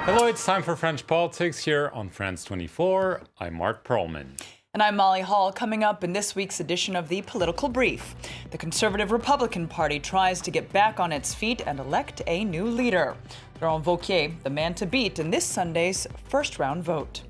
Hello, it's time for French Politics here on France 24. I'm Mark Perlman. And I'm Molly Hall. Coming up in this week's edition of the Political Brief, the Conservative Republican Party tries to get back on its feet and elect a new leader. Laurent Wauquiez, the man to beat in this Sunday's first-round vote.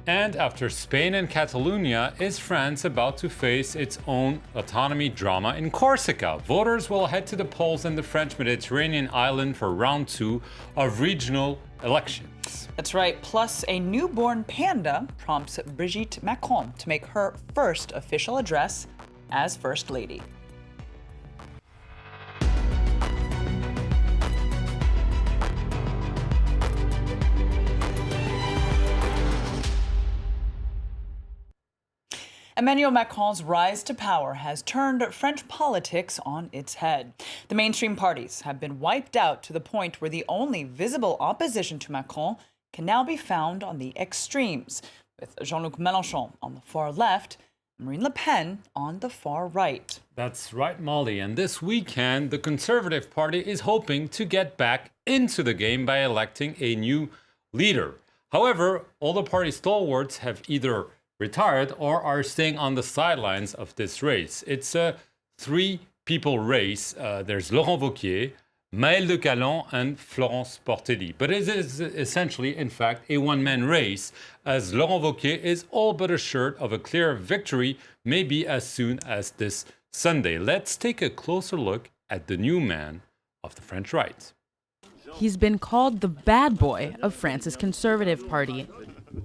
And after Spain and Catalonia, is France about to face its own autonomy drama in Corsica? Voters will head to the polls in the French Mediterranean island for round 2 of regional elections. That's right. Plus, a newborn panda prompts Brigitte Macron to make her first official address as First Lady. Emmanuel Macron's rise to power has turned French politics on its head. The mainstream parties have been wiped out to the point where the only visible opposition to Macron can now be found on the extremes, with Jean-Luc Mélenchon on the far left, Marine Le Pen on the far right. That's right, Molly. And this weekend, the Conservative Party is hoping to get back into the game by electing a new leader. However, all the party stalwarts have either retired or are staying on the sidelines of this race. It's a three-people race. There's Laurent Wauquiez, Maëlle de Caland, and Florence Portelli. But it is essentially, in fact, a one-man race, as Laurent Wauquiez is all but assured of a clear victory, maybe as soon as this Sunday. Let's take a closer look at the new man of the French right. He's been called the bad boy of France's Conservative Party.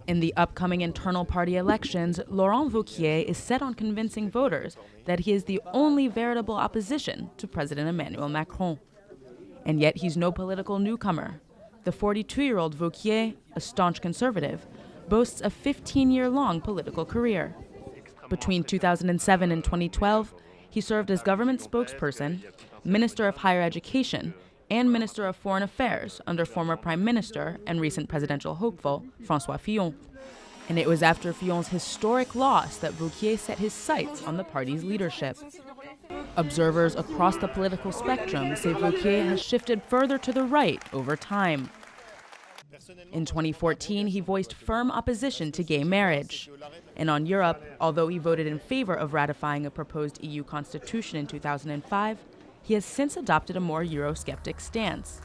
In the upcoming internal party elections, Laurent Wauquiez is set on convincing voters that he is the only veritable opposition to President Emmanuel Macron. And yet he's no political newcomer. The 42-year-old Wauquiez, a staunch conservative, boasts a 15-year-long political career. Between 2007 and 2012, he served as government spokesperson, Minister of Higher Education, and Minister of Foreign Affairs under former Prime Minister and recent presidential hopeful François Fillon. And it was after Fillon's historic loss that Wauquiez set his sights on the party's leadership. Observers across the political spectrum say Wauquiez has shifted further to the right over time. In 2014, he voiced firm opposition to gay marriage. And on Europe, although he voted in favor of ratifying a proposed EU constitution in 2005, he has since adopted a more Eurosceptic stance.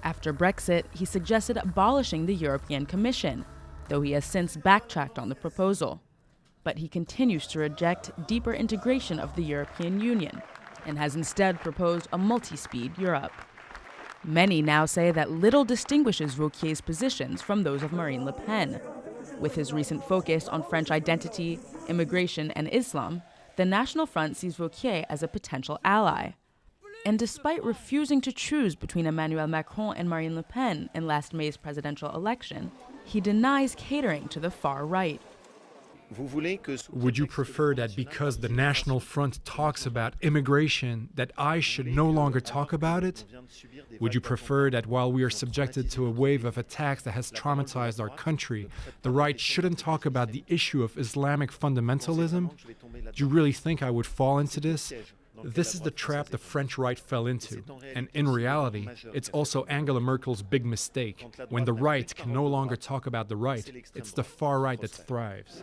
After Brexit, he suggested abolishing the European Commission, though he has since backtracked on the proposal. But he continues to reject deeper integration of the European Union and has instead proposed a multi-speed Europe. Many now say that little distinguishes Wauquiez's positions from those of Marine Le Pen. With his recent focus on French identity, immigration, and Islam, the National Front sees Wauquiez as a potential ally. And despite refusing to choose between Emmanuel Macron and Marine Le Pen in last May's presidential election, he denies catering to the far right. Would you prefer that because the National Front talks about immigration, that I should no longer talk about it? Would you prefer that while we are subjected to a wave of attacks that has traumatized our country, the right shouldn't talk about the issue of Islamic fundamentalism? Do you really think I would fall into this? This is the trap the French right fell into, and in reality, it's also Angela Merkel's big mistake. When the right can no longer talk about the right, it's the far right that thrives.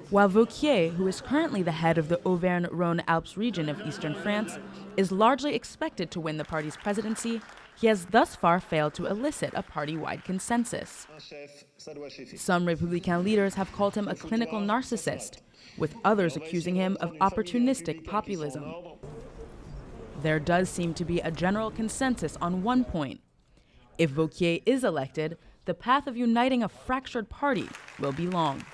While Wauquiez, who is currently the head of the Auvergne-Rhône-Alpes region of eastern France, is largely expected to win the party's presidency, he has thus far failed to elicit a party-wide consensus. Some Républicains leaders have called him a clinical narcissist, with others accusing him of opportunistic populism. There does seem to be a general consensus on one point. If Wauquiez is elected, the path of uniting a fractured party will be long.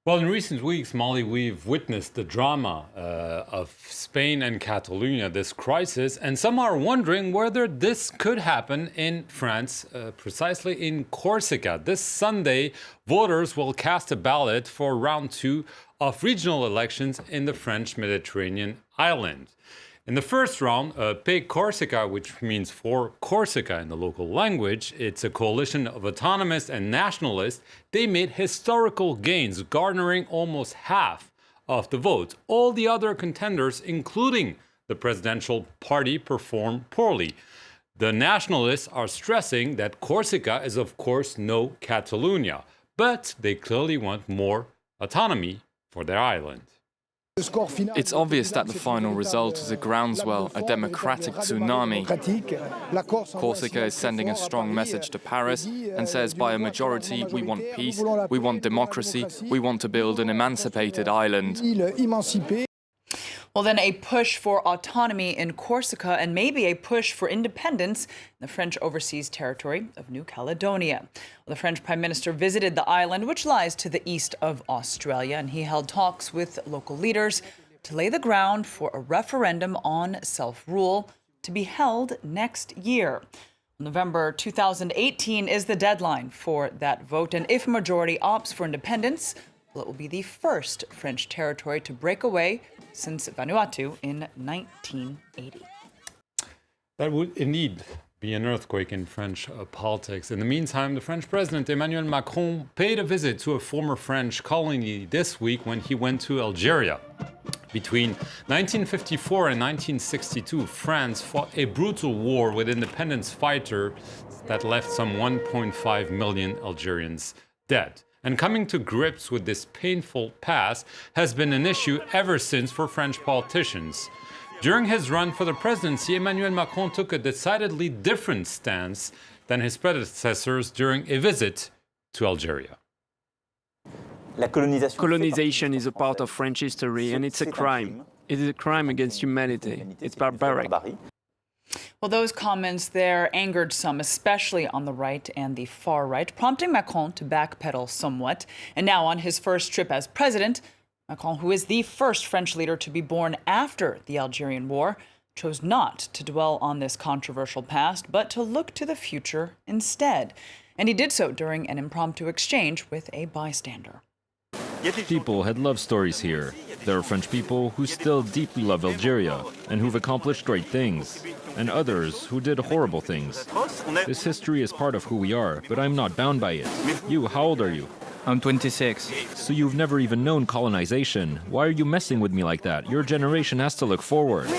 Well, in recent weeks, Molly, we've witnessed the drama of Spain and Catalonia, this crisis, and some are wondering whether this could happen in France, precisely in Corsica. This Sunday, voters will cast a ballot for round 2 of regional elections in the French Mediterranean island. In the first round, Pick Corsica, which means for Corsica in the local language, it's a coalition of autonomists and nationalists. They made historical gains, garnering almost half of the votes. All the other contenders, including the presidential party, performed poorly. The nationalists are stressing that Corsica is, of course, no Catalonia, but they clearly want more autonomy for their island. It's obvious that the final result is a groundswell, a democratic tsunami. Corsica is sending a strong message to Paris and says by a majority we want peace, we want democracy, we want to build an emancipated island. Well, then a push for autonomy in Corsica and maybe a push for independence in the French overseas territory of New Caledonia. Well, the French Prime Minister visited the island, which lies to the east of Australia, and he held talks with local leaders to lay the ground for a referendum on self-rule to be held next year. November 2018 is the deadline for that vote, and if a majority opts for independence, well, it will be the first French territory to break away since Vanuatu in 1980. That would indeed be an earthquake in French politics. In the meantime, the French President Emmanuel Macron paid a visit to a former French colony this week when he went to Algeria. Between 1954 and 1962, France fought a brutal war with independence fighters that left some 1.5 million Algerians dead. And coming to grips with this painful past has been an issue ever since for French politicians. During his run for the presidency, Emmanuel Macron took a decidedly different stance than his predecessors during a visit to Algeria. Colonization is a part of French history, and it's a crime. It is a crime against humanity. It's barbaric. Well, those comments there angered some, especially on the right and the far right, prompting Macron to backpedal somewhat. And now, on his first trip as president, Macron, who is the first French leader to be born after the Algerian War, chose not to dwell on this controversial past, but to look to the future instead. And he did so during an impromptu exchange with a bystander. People had love stories here. There are French people who still deeply love Algeria and who've accomplished great things, and others who did horrible things. This history is part of who we are, but I'm not bound by it. You, how old are you? I'm 26. So you've never even known colonization. Why are you messing with me like that? Your generation has to look forward.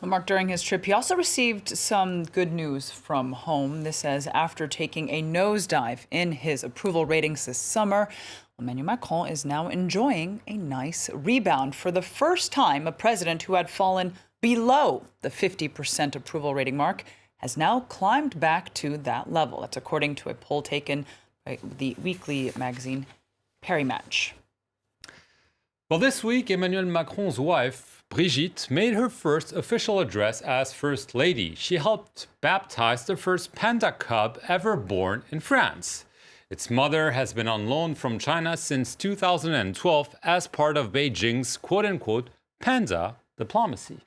Well, Mark, during his trip, he also received some good news from home. This says after taking a nosedive in his approval ratings this summer, Emmanuel Macron is now enjoying a nice rebound. For the first time, a president who had fallen below the 50% approval rating mark has now climbed back to that level. That's according to a poll taken by the weekly magazine Paris. Well, this week, Emmanuel Macron's wife, Brigitte, made her first official address as First Lady. She helped baptize the first panda cub ever born in France. Its mother has been on loan from China since 2012 as part of Beijing's quote-unquote panda diplomacy.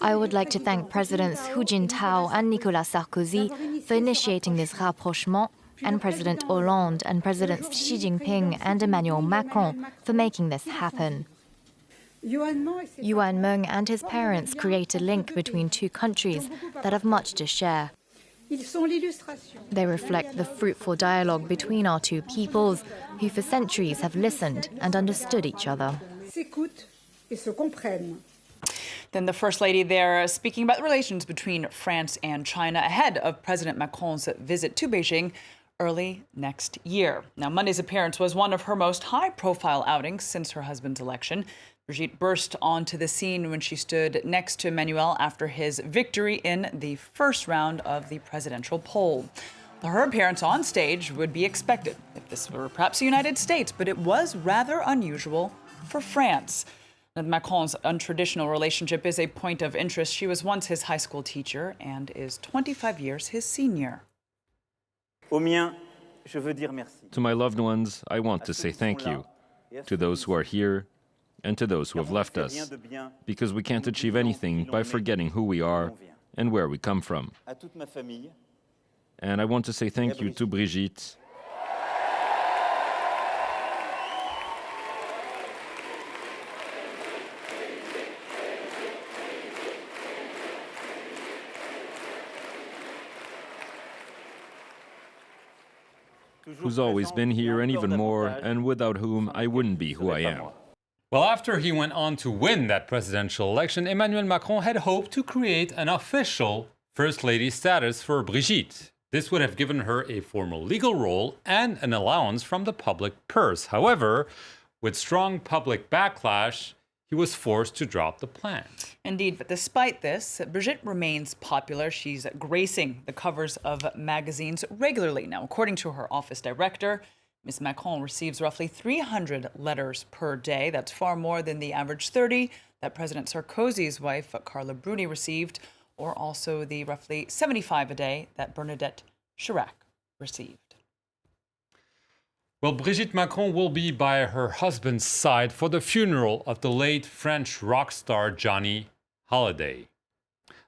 I would like to thank Presidents Hu Jintao and Nicolas Sarkozy for initiating this rapprochement, and President Hollande and Presidents Xi Jinping and Emmanuel Macron for making this happen. Yuan Meng and his parents create a link between two countries that have much to share. They reflect the fruitful dialogue between our two peoples, who for centuries have listened and understood each other. Then the First Lady there speaking about the relations between France and China ahead of President Macron's visit to Beijing early next year. Now, Monday's appearance was one of her most high-profile outings since her husband's election. Brigitte burst onto the scene when she stood next to Emmanuel after his victory in the first round of the presidential poll. Her appearance on stage would be expected if this were perhaps the United States, but it was rather unusual for France. Macron's untraditional relationship is a point of interest. She was once his high school teacher and is 25 years his senior. To my loved ones, I want to say thank you. To those who are here, and to those who have left us, because we can't achieve anything by forgetting who we are and where we come from. And I want to say thank you to Brigitte. Who's always been here and even more, and without whom I wouldn't be who I am. Well, after he went on to win that presidential election, Emmanuel Macron had hoped to create an official First Lady status for Brigitte. This would have given her a formal legal role and an allowance from the public purse. However, with strong public backlash, he was forced to drop the plan. Indeed, but despite this, Brigitte remains popular. She's gracing the covers of magazines regularly. Now, according to her office director, Ms. Macron receives roughly 300 letters per day. That's far more than the average 30 that President Sarkozy's wife, Carla Bruni, received, or also the roughly 75 a day that Bernadette Chirac received. Well, Brigitte Macron will be by her husband's side for the funeral of the late French rock star Johnny Hallyday.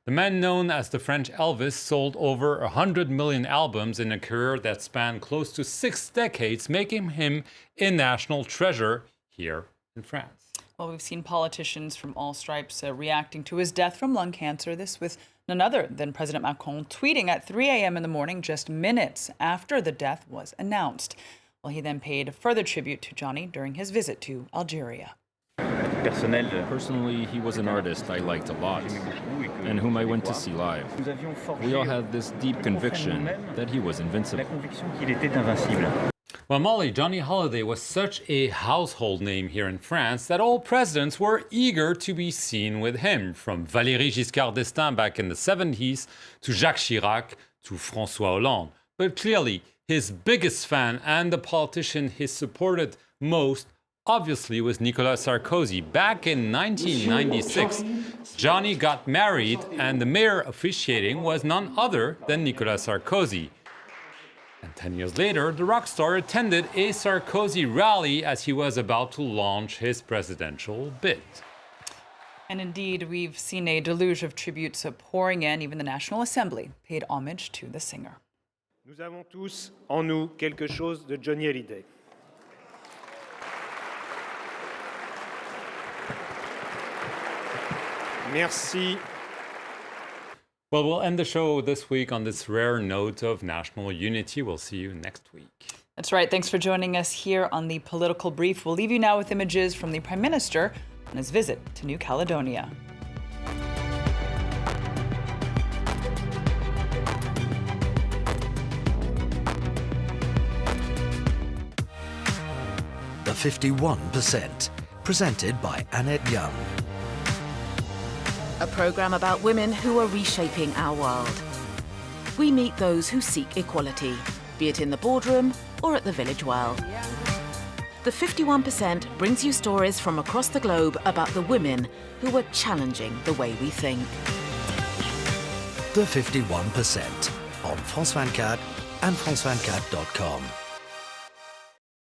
The man known as the French Elvis sold over 100 million albums in a career that spanned close to 6 decades, making him a national treasure here in France. Well, we've seen politicians from all stripes reacting to his death from lung cancer. This with none other than President Macron tweeting at 3 a.m. in the morning, just minutes after the death was announced. Well, he then paid further tribute to Johnny during his visit to Algeria. Personally, he was an artist I liked a lot, and whom I went to see live. We all had this deep conviction that he was invincible. Well, Molly, Johnny Hallyday was such a household name here in France that all presidents were eager to be seen with him, from Valéry Giscard d'Estaing back in the 70s to Jacques Chirac to François Hollande. But clearly, his biggest fan and the politician he supported most obviously was Nicolas Sarkozy. Back in 1996, Johnny got married and the mayor officiating was none other than Nicolas Sarkozy. And 10 years later, the rock star attended a Sarkozy rally as he was about to launch his presidential bid. And indeed, we've seen a deluge of tributes pouring in. Even the National Assembly paid homage to the singer. Nous avons tous en nous quelque chose de Johnny Hallyday. Merci. Well, we'll end the show this week on this rare note of national unity. We'll see you next week. That's right. Thanks for joining us here on the Political Brief. We'll leave you now with images from the Prime Minister on his visit to New Caledonia. The 51%, presented by Annette Young. A programme about women who are reshaping our world. We meet those who seek equality, be it in the boardroom or at the village well. The 51% brings you stories from across the globe about the women who are challenging the way we think. The 51% on France 24 and France24.com.